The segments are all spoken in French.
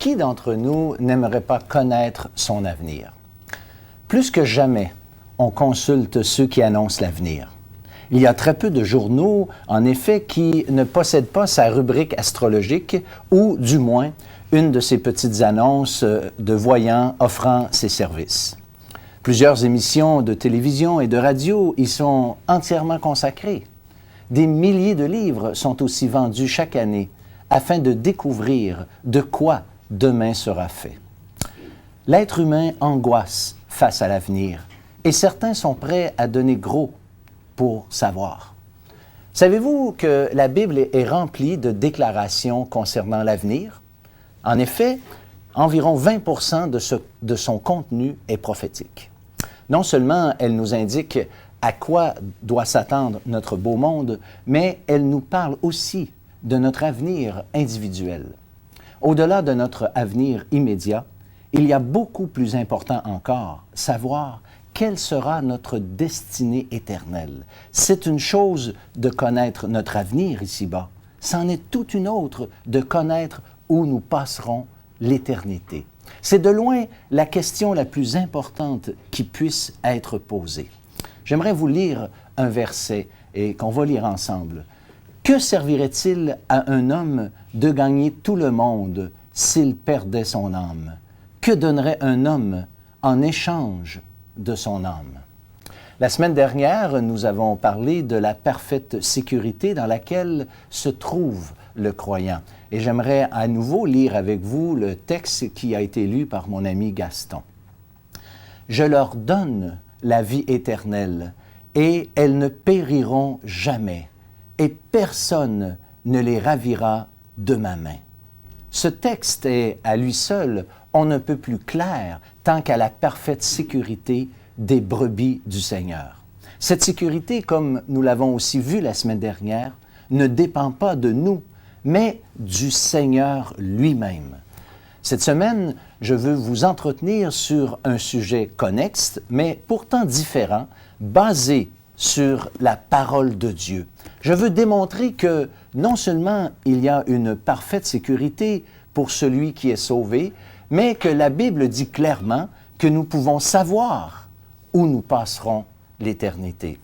Qui d'entre nous n'aimerait pas connaître son avenir? Plus que jamais, on consulte ceux qui annoncent l'avenir. Il y a très peu de journaux, en effet, qui ne possèdent pas sa rubrique astrologique ou, du moins, une de ces petites annonces de voyants offrant ses services. Plusieurs émissions de télévision et de radio y sont entièrement consacrées. Des milliers de livres sont aussi vendus chaque année afin de découvrir de quoi demain sera fait. L'être humain angoisse face à l'avenir et certains sont prêts à donner gros pour savoir. Savez-vous que la Bible est remplie de déclarations concernant l'avenir? En effet, environ 20% de son contenu est prophétique. Non seulement elle nous indique à quoi doit s'attendre notre beau monde, mais elle nous parle aussi de notre avenir individuel. Au-delà de notre avenir immédiat, il y a beaucoup plus important encore, savoir quelle sera notre destinée éternelle. C'est une chose de connaître notre avenir ici-bas, c'en est toute une autre de connaître où nous passerons l'éternité. C'est de loin la question la plus importante qui puisse être posée. J'aimerais vous lire un verset et qu'on va lire ensemble. Que servirait-il à un homme de gagner tout le monde s'il perdait son âme? Que donnerait un homme en échange de son âme? La semaine dernière, nous avons parlé de la parfaite sécurité dans laquelle se trouve le croyant. Et j'aimerais à nouveau lire avec vous le texte qui a été lu par mon ami Gaston. « Je leur donne la vie éternelle, et elles ne périront jamais, et personne ne les ravira de ma main. » Ce texte est, à lui seul, on ne peut plus clair tant qu'à la parfaite sécurité des brebis du Seigneur. Cette sécurité, comme nous l'avons aussi vu la semaine dernière, ne dépend pas de nous, mais du Seigneur lui-même. Cette semaine, je veux vous entretenir sur un sujet connexe, mais pourtant différent, basé sur la parole de Dieu. Je veux démontrer que non seulement il y a une parfaite sécurité pour celui qui est sauvé, mais que la Bible dit clairement que nous pouvons savoir où nous passerons l'éternité.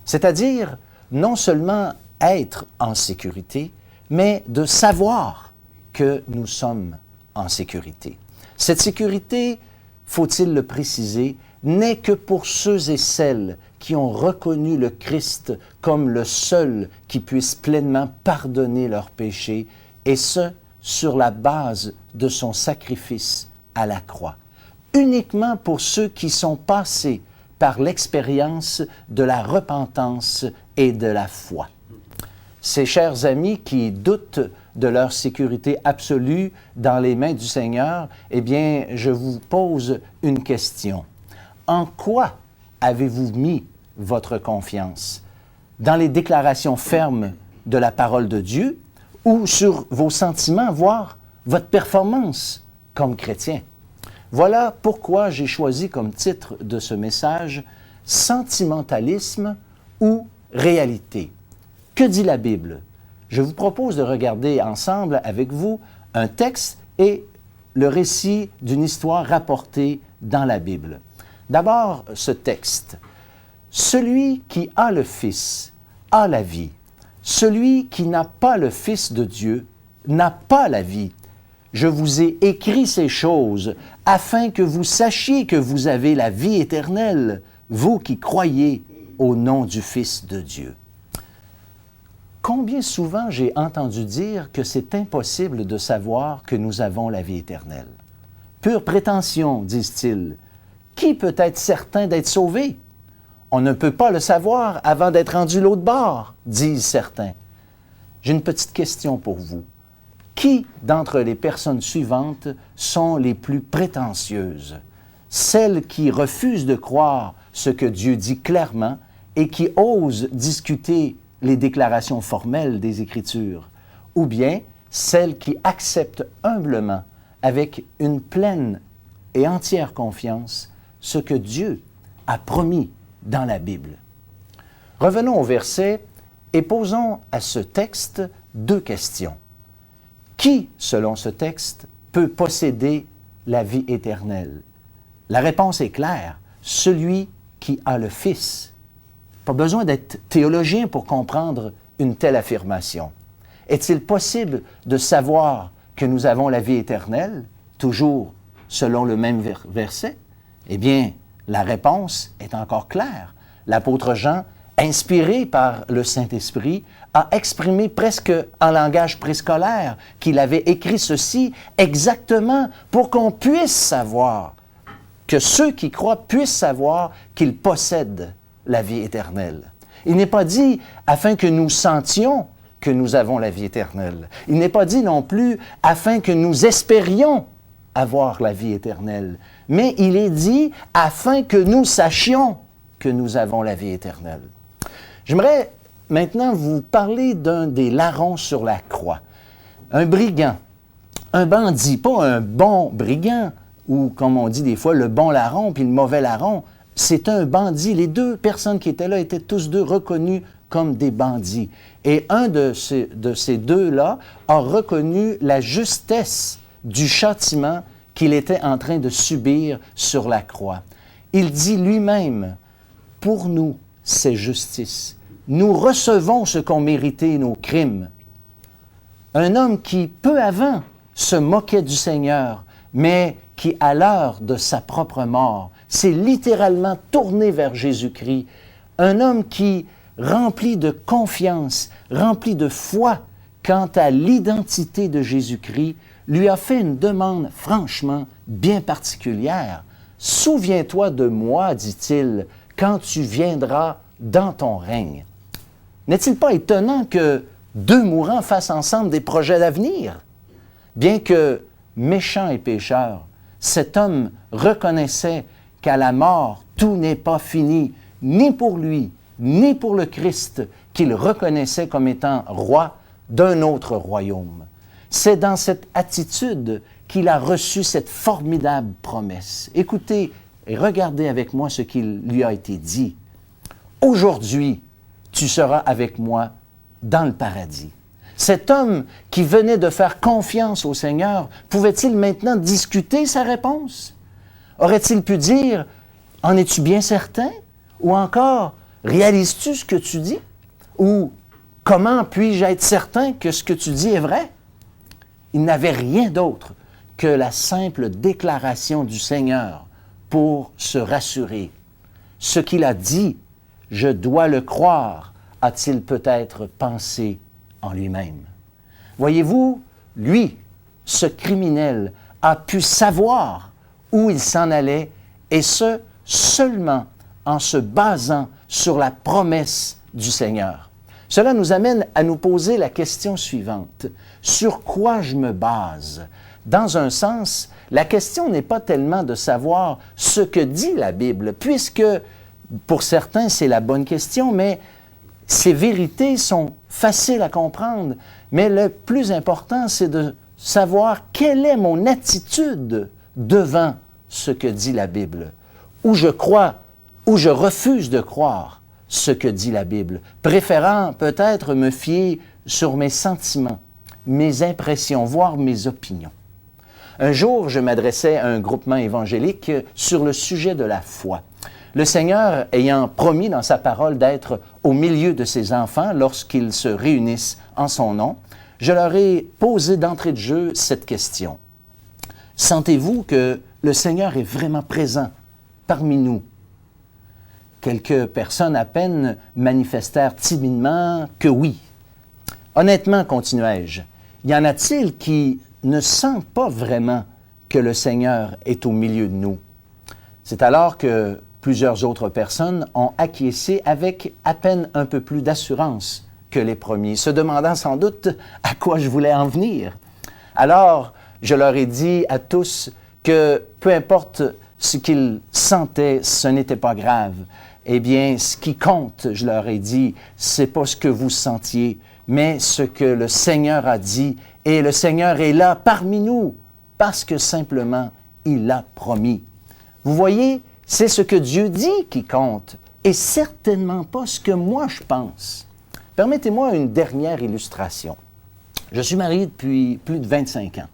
C'est-à-dire, non seulement être en sécurité, mais de savoir que nous sommes en sécurité. Cette sécurité, faut-il le préciser, n'est que pour ceux et celles qui ont reconnu le Christ comme le seul qui puisse pleinement pardonner leurs péchés, et ce, sur la base de son sacrifice à la croix. Uniquement pour ceux qui sont passés par l'expérience de la repentance et de la foi. Ces chers amis qui doutent de leur sécurité absolue dans les mains du Seigneur, eh bien, je vous pose une question. En quoi avez-vous mis votre confiance? Dans les déclarations fermes de la parole de Dieu ou sur vos sentiments, voire votre performance comme chrétien? Voilà pourquoi j'ai choisi comme titre de ce message « Sentimentalisme ou réalité ». Que dit la Bible? Je vous propose de regarder ensemble avec vous un texte et le récit d'une histoire rapportée dans la Bible. D'abord, ce texte. « Celui qui a le Fils a la vie. Celui qui n'a pas le Fils de Dieu n'a pas la vie. Je vous ai écrit ces choses afin que vous sachiez que vous avez la vie éternelle, vous qui croyez au nom du Fils de Dieu. » Combien souvent j'ai entendu dire que c'est impossible de savoir que nous avons la vie éternelle. Pure prétention, disent-ils. Qui peut être certain d'être sauvé? On ne peut pas le savoir avant d'être rendu l'autre bord, disent certains. J'ai une petite question pour vous. Qui d'entre les personnes suivantes sont les plus prétentieuses? Celles qui refusent de croire ce que Dieu dit clairement et qui osent discuter les déclarations formelles des Écritures, ou bien celles qui acceptent humblement, avec une pleine et entière confiance, ce que Dieu a promis dans la Bible. Revenons au verset et posons à ce texte deux questions. Qui, selon ce texte, peut posséder la vie éternelle? La réponse est claire. Celui qui a le Fils. Pas besoin d'être théologien pour comprendre une telle affirmation. Est-il possible de savoir que nous avons la vie éternelle, toujours selon le même verset? Eh bien, la réponse est encore claire. L'apôtre Jean, inspiré par le Saint-Esprit, a exprimé presque en langage préscolaire qu'il avait écrit ceci exactement pour qu'on puisse savoir, que ceux qui croient puissent savoir qu'ils possèdent la vie éternelle. Il n'est pas dit afin que nous sentions que nous avons la vie éternelle. Il n'est pas dit non plus afin que nous espérions avoir la vie éternelle, mais il est dit afin que nous sachions que nous avons la vie éternelle. J'aimerais maintenant vous parler d'un des larrons sur la croix. Un brigand, un bandit, pas un bon brigand, ou comme on dit des fois, le bon larron puis le mauvais larron. C'est un bandit. Les deux personnes qui étaient là étaient tous deux reconnus comme des bandits. Et un de ces deux-là a reconnu la justesse du châtiment qu'il était en train de subir sur la croix. Il dit lui-même, « Pour nous, c'est justice. Nous recevons ce qu'ont mérité nos crimes. » Un homme qui, peu avant, se moquait du Seigneur, mais qui, à l'heure de sa propre mort, s'est littéralement tourné vers Jésus-Christ. Un homme qui, rempli de confiance, rempli de foi quant à l'identité de Jésus-Christ, lui a fait une demande franchement bien particulière. « Souviens-toi de moi, dit-il, quand tu viendras dans ton règne. » N'est-il pas étonnant que deux mourants fassent ensemble des projets d'avenir? Bien que méchant et pécheur, cet homme reconnaissait qu'à la mort, tout n'est pas fini, ni pour lui, ni pour le Christ, qu'il reconnaissait comme étant roi d'un autre royaume. C'est dans cette attitude qu'il a reçu cette formidable promesse. Écoutez et regardez avec moi ce qu'il lui a été dit. « Aujourd'hui, tu seras avec moi dans le paradis. » Cet homme qui venait de faire confiance au Seigneur, pouvait-il maintenant discuter sa réponse? Aurait-il pu dire « En es-tu bien certain? » Ou encore « Réalises-tu ce que tu dis? » Ou « Comment puis-je être certain que ce que tu dis est vrai? » Il n'avait rien d'autre que la simple déclaration du Seigneur pour se rassurer. Ce qu'il a dit, je dois le croire, a-t-il peut-être pensé en lui-même. Voyez-vous, lui, ce criminel, a pu savoir où il s'en allait, et ce, seulement en se basant sur la promesse du Seigneur. Cela nous amène à nous poser la question suivante. Sur quoi je me base? Dans un sens, la question n'est pas tellement de savoir ce que dit la Bible, puisque pour certains, c'est la bonne question, mais ces vérités sont faciles à comprendre. Mais le plus important, c'est de savoir quelle est mon attitude devant ce que dit la Bible. Où je crois, ou je refuse de croire ce que dit la Bible, préférant peut-être me fier sur mes sentiments, mes impressions, voire mes opinions. Un jour, je m'adressais à un groupement évangélique sur le sujet de la foi. Le Seigneur ayant promis dans sa parole d'être au milieu de ses enfants lorsqu'ils se réunissent en son nom, je leur ai posé d'entrée de jeu cette question. Sentez-vous que le Seigneur est vraiment présent parmi nous? Quelques personnes à peine manifestèrent timidement que oui. Honnêtement, continuai-je, y en a-t-il qui ne sentent pas vraiment que le Seigneur est au milieu de nous? C'est alors que plusieurs autres personnes ont acquiescé avec à peine un peu plus d'assurance que les premiers, se demandant sans doute à quoi je voulais en venir. Alors, je leur ai dit à tous que peu importe ce qu'ils sentaient, ce n'était pas grave. Eh bien, ce qui compte, je leur ai dit, c'est pas ce que vous sentiez, mais ce que le Seigneur a dit. Et le Seigneur est là parmi nous, parce que simplement, il l'a promis. Vous voyez, c'est ce que Dieu dit qui compte, et certainement pas ce que moi je pense. Permettez-moi une dernière illustration. Je suis marié depuis plus de 25 ans.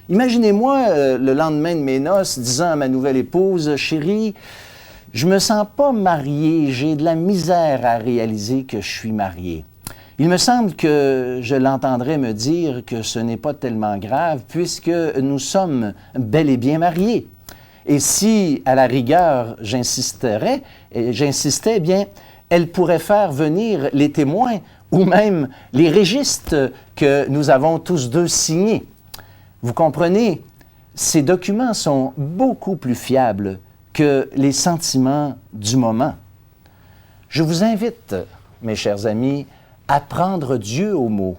Imaginez-moi le lendemain de mes noces disant à ma nouvelle épouse, « Chérie, je me sens pas marié, j'ai de la misère à réaliser que je suis marié. » Il me semble que je l'entendrais me dire que ce n'est pas tellement grave puisque nous sommes bel et bien mariés. Et si, à la rigueur, j'insistais, eh bien, elle pourrait faire venir les témoins ou même les registres que nous avons tous deux signés. Vous comprenez, ces documents sont beaucoup plus fiables que les sentiments du moment. Je vous invite, mes chers amis, à prendre Dieu au mot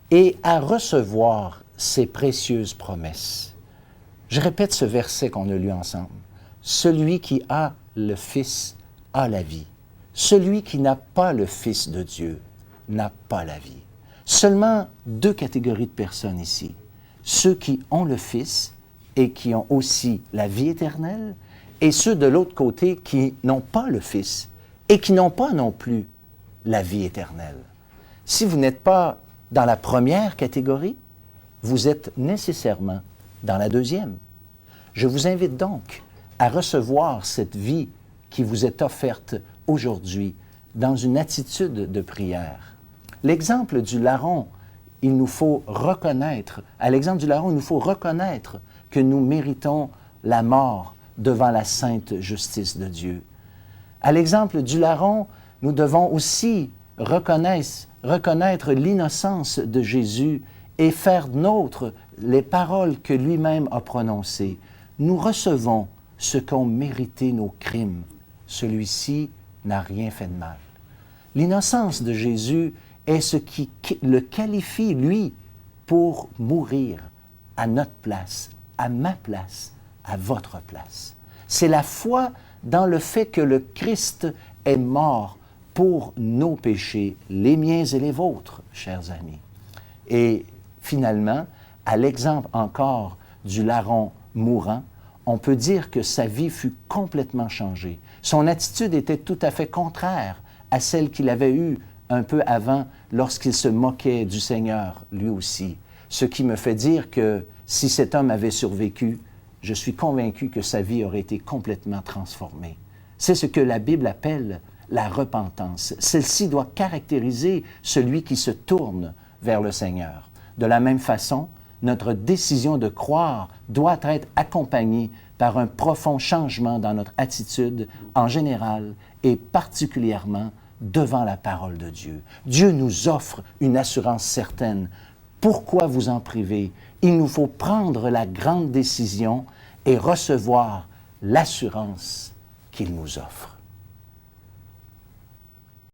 et à recevoir ses précieuses promesses. Je répète ce verset qu'on a lu ensemble. Celui qui a le Fils a la vie. Celui qui n'a pas le Fils de Dieu n'a pas la vie. Seulement deux catégories de personnes ici. Ceux qui ont le Fils et qui ont aussi la vie éternelle, et ceux de l'autre côté qui n'ont pas le Fils et qui n'ont pas non plus la vie éternelle. Si vous n'êtes pas dans la première catégorie, vous êtes nécessairement dans la deuxième. Je vous invite donc à recevoir cette vie qui vous est offerte aujourd'hui dans une attitude de prière. L'exemple du larron, il nous faut reconnaître, à l'exemple du larron, il nous faut reconnaître que nous méritons la mort devant la sainte justice de Dieu. À l'exemple du larron, nous devons aussi reconnaître l'innocence de Jésus et faire nôtres les paroles que lui-même a prononcées. Nous recevons ce qu'ont mérité nos crimes. Celui-ci n'a rien fait de mal. L'innocence de Jésus est ce qui le qualifie, lui, pour mourir à notre place, à ma place, à votre place. C'est la foi dans le fait que le Christ est mort pour nos péchés, les miens et les vôtres, chers amis. Et finalement, à l'exemple encore du larron mourant, on peut dire que sa vie fut complètement changée. Son attitude était tout à fait contraire à celle qu'il avait eue un peu avant lorsqu'il se moquait du Seigneur, lui aussi. Ce qui me fait dire que si cet homme avait survécu, je suis convaincu que sa vie aurait été complètement transformée. C'est ce que la Bible appelle la repentance. Celle-ci doit caractériser celui qui se tourne vers le Seigneur. De la même façon, notre décision de croire doit être accompagnée par un profond changement dans notre attitude en général et particulièrement devant la parole de Dieu. Dieu nous offre une assurance certaine. Pourquoi vous en priver? Il nous faut prendre la grande décision et recevoir l'assurance qu'il nous offre.